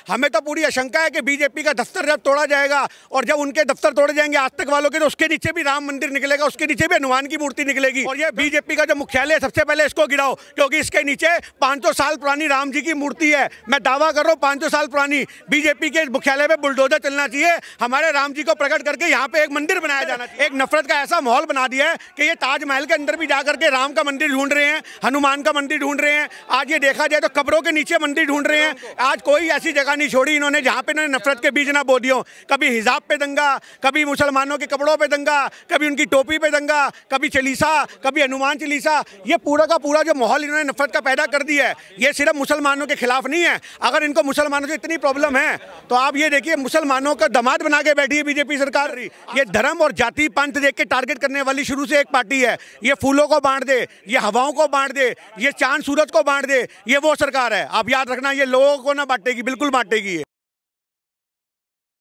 हमें तो पूरी आशंका है कि बीजेपी का दफ्तर जब तोड़ा जाएगा और जब उनके दफ्तर तोड़े जाएंगे आज तक वालों के, तो उसके नीचे भी राम मंदिर निकलेगा, उसके नीचे भी हनुमान की मूर्ति निकलेगी। और ये बीजेपी का जो मुख्यालय है सबसे पहले इसको गिराओ, क्योंकि इसके नीचे 500 साल पुरानी राम जी की मूर्ति है। मैं दावा कर रहा हूँ 500 साल पुरानी। बीजेपी के मुख्यालय में बुलडोजर चलना चाहिए, हमारे राम जी को प्रकट करके यहाँ पे एक मंदिर बनाया जाना चाहिए। एक नफरत का ऐसा माहौल बना दिया है कि ये ताजमहल के अंदर भी जाकर के राम का मंदिर ढूंढ रहे हैं, हनुमान का मंदिर ढूंढ रहे हैं। आज ये देखा जाए तो कब्रों के नीचे मंदिर ढूंढ रहे हैं। आज कोई ऐसी जगह नहीं छोड़ी इन्होंने जहाँ पे इन्होंने नफरत के बीज ना बो दियो। कभी हिजाब पे दंगा, कभी मुसलमानों के कपड़ों पे दंगा, कभी उनकी टोपी पे दंगा, कभी चालीसा, कभी हनुमान चालीसा। ये पूरा का पूरा जो माहौल इन्होंने नफरत का पैदा कर दिया है, ये सिर्फ मुसलमानों के खिलाफ नहीं है। अगर इनको मुसलमानों से इतनी प्रॉब्लम है तो आप ये देखिए मुसलमानों का दामाद बना के बैठी है बीजेपी सरकार। ये धर्म और जाति पंथ देख के टारगेट करने वाली शुरू से एक पार्टी है। ये फूलों को बांट दे, ये हवाओं को बांट दे, ये चांद सूरज को बांट दे, ये वो सरकार है। आप याद रखना, ये लोगों को ना बांटेगी, बिल्कुल बांटेगी।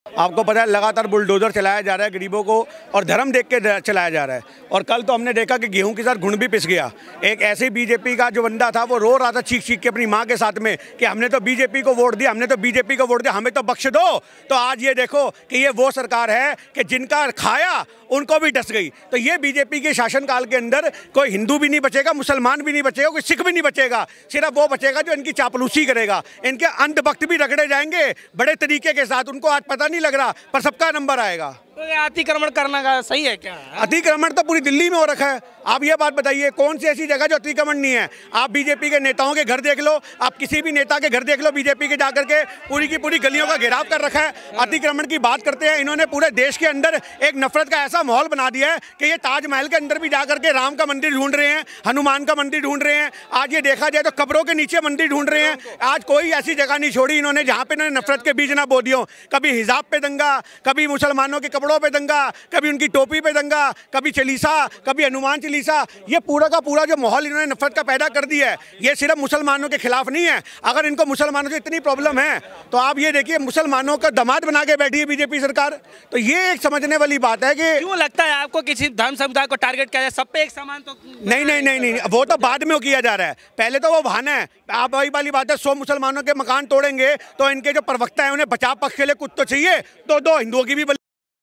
आपको पता है लगातार बुलडोजर चलाया जा रहा है गरीबों को, और धर्म देख के चलाया जा रहा है। और कल तो हमने देखा कि गेहूं के साथ घुन भी पिस गया। एक ऐसे बीजेपी का जो बंदा था वो रो रहा था चीख चीख के अपनी माँ के साथ में कि हमने तो बीजेपी को वोट दिया, हमने तो बीजेपी को वोट दिया, हमें तो बख्श दो। तो आज ये देखो कि ये वो सरकार है कि जिनका खाया उनको भी डस गई। तो ये बीजेपी के शासनकाल के अंदर कोई हिंदू भी नहीं बचेगा, मुसलमान भी नहीं बचेगा, कोई सिख भी नहीं बचेगा। सिर्फ वो बचेगा जो इनकी चापलूसी करेगा। इनके अंधभक्त भी रगड़े जाएंगे बड़े तरीके के साथ। उनको आज पता नहीं लग रहा पर सबका नंबर आएगा। तो ये अतिक्रमण करना का सही है क्या? अतिक्रमण तो पूरी दिल्ली में हो रखा है। आप ये बात बताइए कौन सी ऐसी जगह जो अतिक्रमण नहीं है? आप बीजेपी के नेताओं के घर देख लो, आप किसी भी नेता के घर देख लो बीजेपी के जाकर के, पूरी की पूरी गलियों का घेराव कर रखा है। अतिक्रमण की बात करते हैं, इन्होंने पूरे देश के अंदर एक नफरत का ऐसा माहौल बना दिया है कि ये ताजमहल के अंदर भी जाकर के राम का मंदिर ढूंढ रहे हैं, हनुमान का मंदिर ढूंढ रहे हैं। आज ये देखा जाए तो कब्रों के नीचे मंदिर ढूंढ रहे हैं। आज कोई ऐसी जगह नहीं छोड़ी इन्होंने जहाँ पे इन्होंने नफरत के बीज ना बो दियो। कभी हिजाब पे दंगा, कभी मुसलमानों के कपड़ों पे दंगा, कभी उनकी टोपी पे दंगा, कभी चालीसा, कभी हनुमान चालीसा। ये पूरा का पूरा जो माहौल इन्होंने नफरत का पैदा कर दिया है, ये सिर्फ मुसलमानों के खिलाफ नहीं है। अगर इनको मुसलमानों से इतनी प्रॉब्लम है तो आप ये देखिए मुसलमानों का दामाद बना के बैठी है बीजेपी सरकार। तो ये एक समझने वाली बात है कि क्यों लगता है आपको किसी धर्म समुदाय को टारगेट किया जाए? सब पे एक समान तो नहीं, वो तो बाद में किया जा रहा है। पहले तो वो बहाना है। आप वही वाली बात है, 100 मुसलमानों के मकान तोड़ेंगे तो इनके जो प्रवक्ता है उन्हें बचाव पक्ष के लिए कुछ तो चाहिए, तो 2 हिंदुओं की भी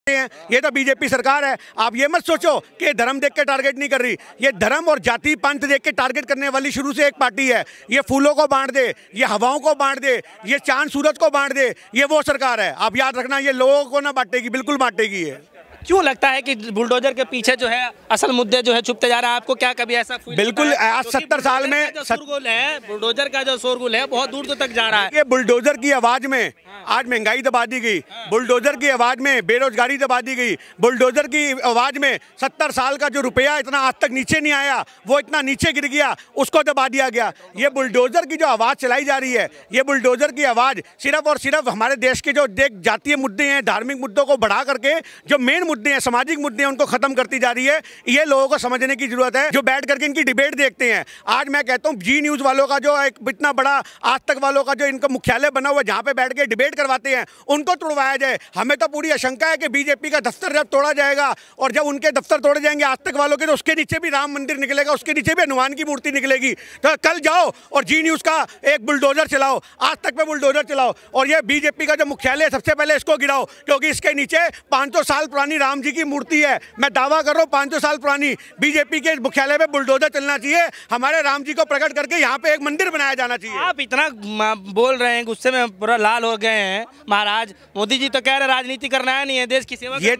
हैं। ये तो बीजेपी सरकार है। आप ये मत सोचो कि धर्म देख के टारगेट नहीं कर रही। ये धर्म और जाति पंथ देख के टारगेट करने वाली शुरू से एक पार्टी है। ये फूलों को बांट दे, ये हवाओं को बांट दे, ये चांद सूरज को बांट दे, ये वो सरकार है। आप याद रखना, ये लोगों को ना बांटेगी, बिल्कुल बांटेगी। है क्यों लगता है कि बुलडोजर के पीछे जो है असल मुद्दे जो है छुपते जा रहा है? आपको क्या कभी ऐसा बिल्कुल आज 70 साल में शोरगुल है, बुलडोजर का जो शोरगुल है बहुत दूर तक जा रहा है। ये बुलडोजर की आवाज में आज महंगाई दबा दी गई, बुलडोजर की आवाज में बेरोजगारी दबा दी गई, बुलडोजर की आवाज में 70 साल का जो रुपया इतना आज तक नीचे नहीं आया वो इतना नीचे गिर गया, उसको दबा दिया गया। ये बुलडोजर की जो आवाज चलाई जा रही है, ये बुलडोजर की आवाज सिर्फ और सिर्फ हमारे देश के जो जातीय मुद्दे हैं, धार्मिक मुद्दों को बढ़ा करके जो मेन मुद्दे हैं, सामाजिक मुद्दे हैं, उनको खत्म करती जा रही है। ये लोगों को समझने की जरूरत है जो बैठ करके इनकी डिबेट देखते हैं। आज मैं कहता हूं जी न्यूज वालों का जो एक इतना बड़ा, आज तक वालों का जो इनका मुख्यालय बना हुआ है जहां पे बैठ के डिबेट करवाते हैं, उनको तोड़वाया जाए। हमें तो पूरी आशंका है कि बीजेपी का दफ्तर जब तोड़ा जाएगा और जब उनके दफ्तर तोड़े जाएंगे आज तक वालों के, तो उसके नीचे भी राम मंदिर निकलेगा, उसके नीचे भी हनुमान की मूर्ति निकलेगी। तो कल जाओ और जी न्यूज का एक बुलडोजर चलाओ, आज तक पे बुलडोजर चलाओ, और ये बीजेपी का जो मुख्यालय है सबसे पहले इसको गिराओ, क्योंकि इसके नीचे 500 साल पुरानी राम जी की मूर्ति है। मैं दावा कर रहा हूँ 500 साल पुरानी। बीजेपी के मुख्यालय में बुलडोजर चलना चाहिए, हमारे राम जी को प्रकट करके यहाँ पे एक मंदिर बनाया जाना चाहिए। आप इतना बोल रहे हैं, गुस्से में पूरा लाल हो गए हैं महाराज। मोदी जी तो कह रहे राजनीति करना है, नहीं है देश की सेवा। ये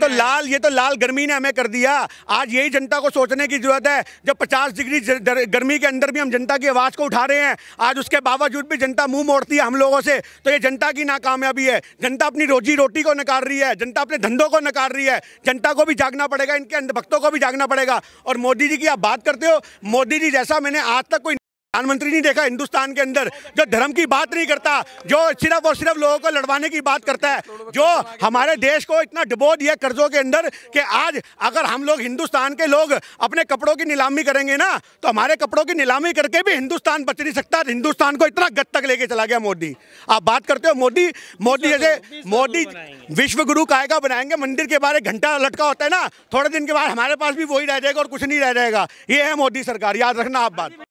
तो लाल गर्मी ने हमें कर दिया। आज यही जनता को सोचने की जरूरत है। जब 50 डिग्री गर्मी के अंदर भी हम जनता की आवाज को उठा रहे हैं, आज उसके बावजूद भी जनता मुंह मोड़ती है हम लोगों से, तो ये जनता की नाकामयाबी है। जनता अपनी रोजी रोटी को नकार रही है, जनता अपने धंधों को नकार रही है। जनता को भी जागना पड़ेगा, इनके अंधभक्तों को भी जागना पड़ेगा। और मोदी जी की आप बात करते हो, मोदी जी जैसा मैंने आज तक कोई प्रधानमंत्री नहीं देखा हिंदुस्तान के अंदर जो धर्म की बात नहीं करता, जो सिर्फ और सिर्फ लोगों को लड़वाने की बात करता है, जो हमारे देश को इतना डुबो दिया कर्जों के अंदर कि आज अगर हम लोग हिंदुस्तान के लोग अपने कपड़ों की नीलामी करेंगे ना, तो हमारे कपड़ों की नीलामी करके भी हिंदुस्तान बच नहीं सकता। हिंदुस्तान को इतना गद तक लेके चला गया मोदी। आप बात करते हो मोदी जैसे मोदी विश्व गुरु कायका बनाएंगे, मंदिर के बारे घंटा लटका होता है ना, थोड़े दिन के बाद हमारे पास भी वही रह जाएगा और कुछ नहीं रह जाएगा। ये है मोदी सरकार, याद रखना आप बात।